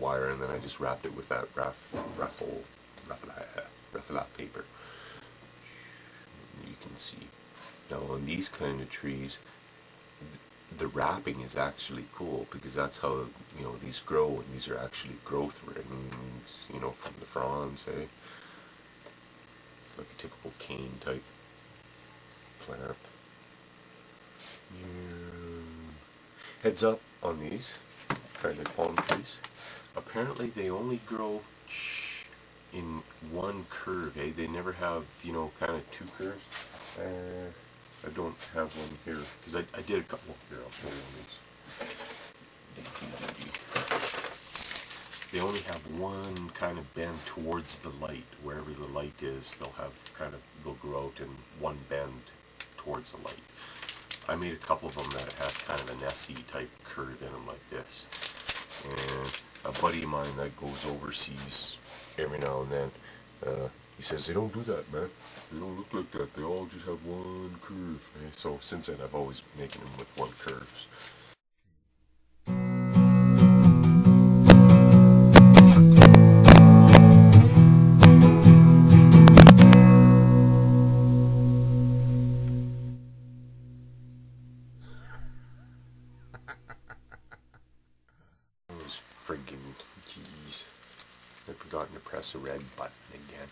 wire, and then I just wrapped it with that raffle paper. You can see. Now on these kind of trees, the wrapping is actually cool because that's how, you know, these grow, and these are actually growth rings, you know, from the fronds, eh? Like a typical cane type plant. Heads up on these kind of palm trees. Apparently they only grow in one curve, eh? They never have, you know, kind of two curves. I don't have one here because I did a couple. Here, I'll show you these. They only have one kind of bend towards the light. Wherever the light is, they'll grow out in one bend towards the light. I made a couple of them that had kind of an SE type curve in them like this. And a buddy of mine that goes overseas every now and then, he says, they don't do that, man. They don't look like that. They all just have one curve. Eh? So since then, I've always been making them with one curves. Friggin' jeez. I've forgotten to press the red button again.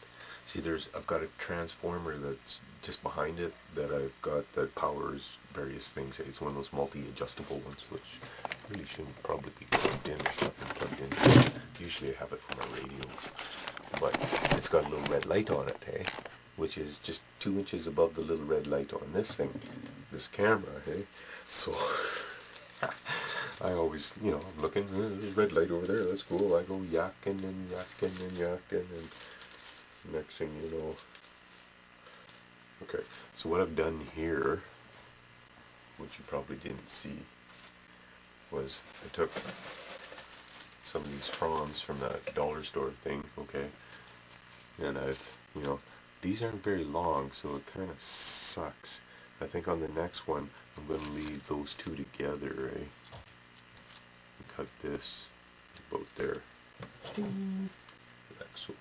See, I've got a transformer that's just behind it that I've got that powers various things. It's one of those multi-adjustable ones, which really shouldn't probably be plugged in. There's nothing plugged in. Usually I have it for my radio. But it's got a little red light on it, hey? Which is just 2 inches above the little red light on this thing, this camera, hey? So I always, you know, I'm looking, there's a red light over there, that's cool. I go yakking and yakking and yakking, and next thing you know. Okay, so what I've done here, which you probably didn't see, was I took some of these fronds from that dollar store thing, okay, and I've, you know, these aren't very long, so it kind of sucks. I think on the next one, I'm going to leave those two together, eh? Cut this about there. Like so.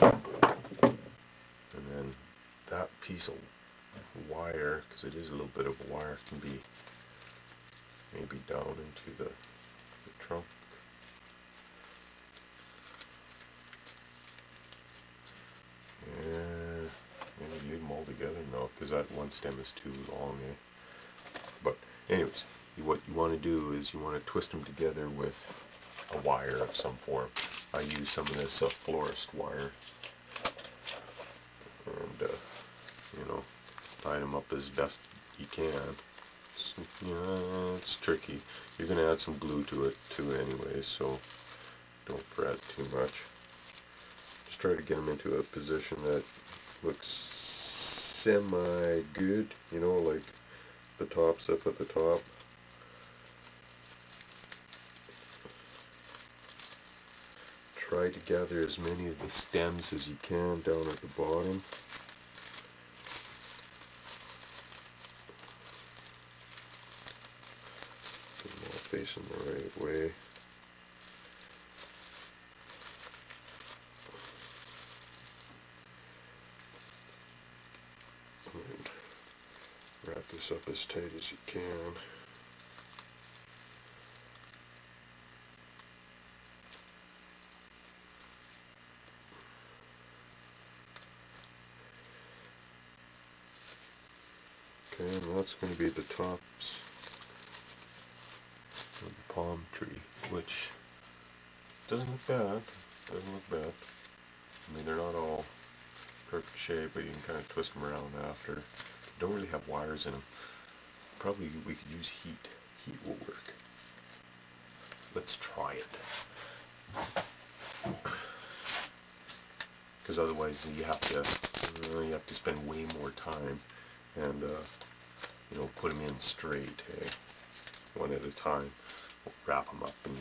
And then that piece of wire, because it is a little bit of wire, can be maybe down into the trunk. Yeah, maybe leave them all together? No, because that one stem is too long, eh? But anyways, what you want to do is you want to twist them together with a wire of some form. I use some of this florist wire, and you know, tie them up as best you can. It's tricky. You're going to add some glue to it too anyway, so don't fret too much. Just try to get them into a position that looks semi good, you know, like the top stuff at the top. Try to gather as many of the stems as you can down at the bottom. Get them all facing the right way. And wrap this up as tight as you can. Okay, and that's going to be the tops of the palm tree, which doesn't look bad. Doesn't look bad. I mean, they're not all perfect shape, but you can kind of twist them around after. Don't really have wires in them. Probably we could use heat. Heat will work. Let's try it. Because otherwise you have to spend way more time and you know, put them in straight, one at a time. We'll wrap them up, and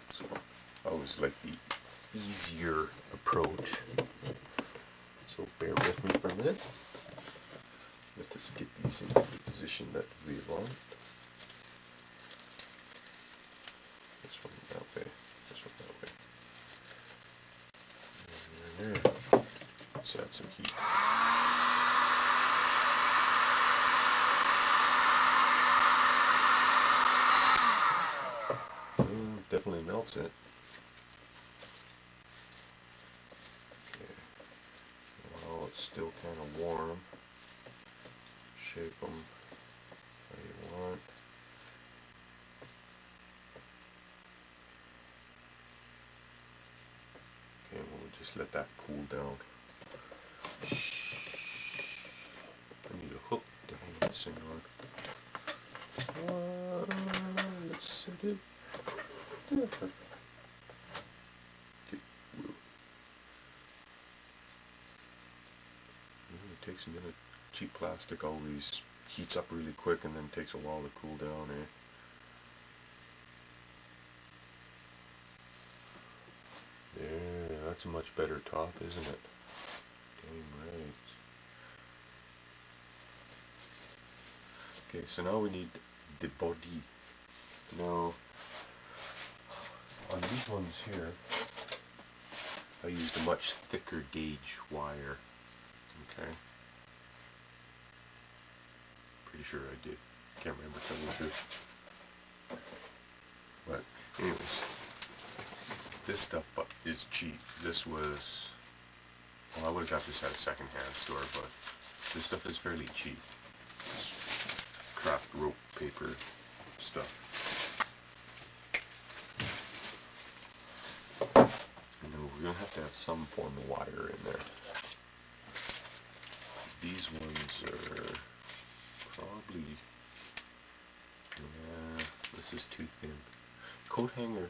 so I always like the easier approach. So bear with me for a minute. Let us get these into the position that we want. This one that way. There. Let's add some heat. Definitely melts it. Okay. Well, it's still kind of warm. Shape them how you want. Okay, we'll just let that cool down. I need a hook to hang this thing on. Let's set it there. Okay. It takes a minute. Cheap plastic always heats up really quick and then takes a while to cool down, eh? There, that's a much better top, isn't it? Dang right. Okay, so now we need the body. Now, on these ones here, I used a much thicker gauge wire. Okay. Pretty sure I did. Can't remember, tell you the truth. But anyways, this stuff is cheap. This was, well, I would have got this at a second-hand store, but this stuff is fairly cheap. It's craft rope paper stuff. You know, we're gonna have to have some form of wire in there. These ones are probably, yeah, this is too thin. Coat hanger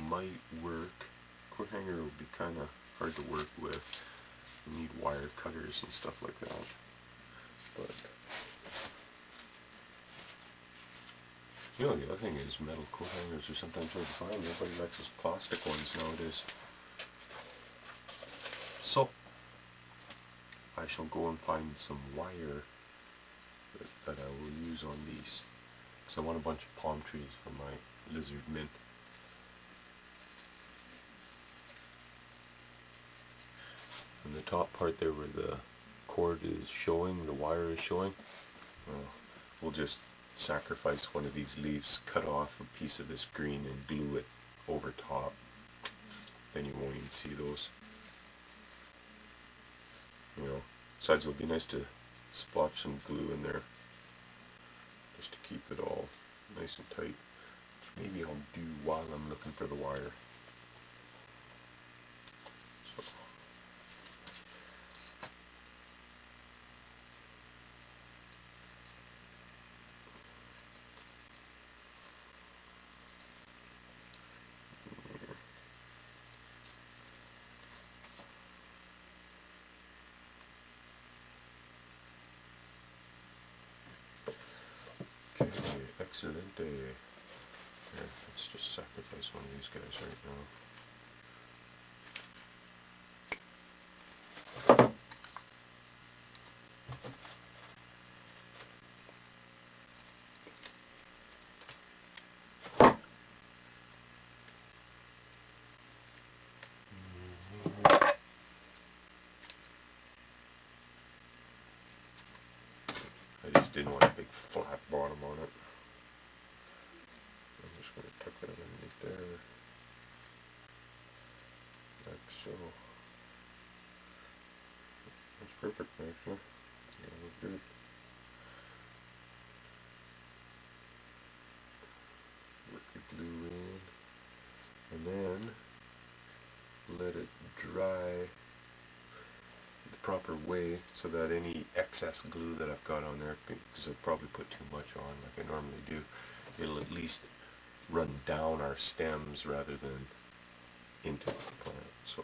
might work. Coat hanger would be kind of hard to work with. You need wire cutters and stuff like that. But you know, the other thing is metal coat hangers are sometimes hard to find. Everybody likes those plastic ones nowadays. So I shall go and find some wire that I will use on these. Because I want a bunch of palm trees for my Lizardmen. And the top part there where the cord is showing, the wire is showing, we'll just sacrifice one of these leaves, cut off a piece of this green and glue it over top. Then you won't even see those. You know, besides it'll be nice to splotch some glue in there just to keep it all nice and tight, which maybe I'll do while I'm looking for the wire. So. Okay, excelente. Here, let's just sacrifice one of these guys right now. I just didn't want a big flat bottom on it. I'm just going to tuck that underneath there, like so. That's perfect, actually. That was good. Work the glue in, and then let it dry the proper way so that any excess glue that I've got on there, because I've probably put too much on like I normally do, it'll at least run down our stems rather than into the plant. So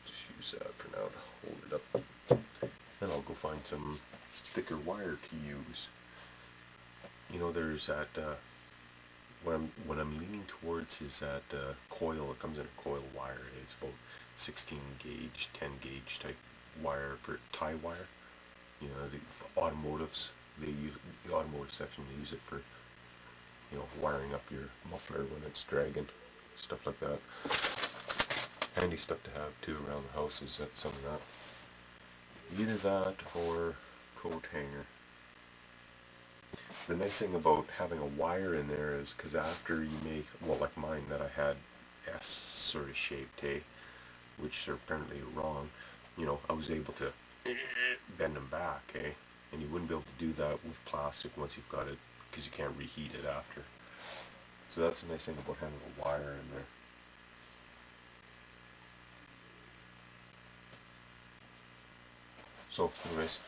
just use that for now to hold it up. Then I'll go find some thicker wire to use. You know, there's that what I'm leaning towards is that coil. It comes in a coil wire. It's about 16 gauge, 10 gauge type wire for tie wire. You know, the automotives, they use the automotive section. They use it for, you know, wiring up your muffler when it's dragging, stuff like that. Handy stuff to have too around the house is that some of that. Either that or coat hanger. The nice thing about having a wire in there is because after you make, well, like mine that I had S sort of shaped, which are apparently wrong, I was able to bend them back, and you wouldn't be able to do that with plastic once you've got it, because you can't reheat it after. So that's the nice thing about having a wire in there. So anyways,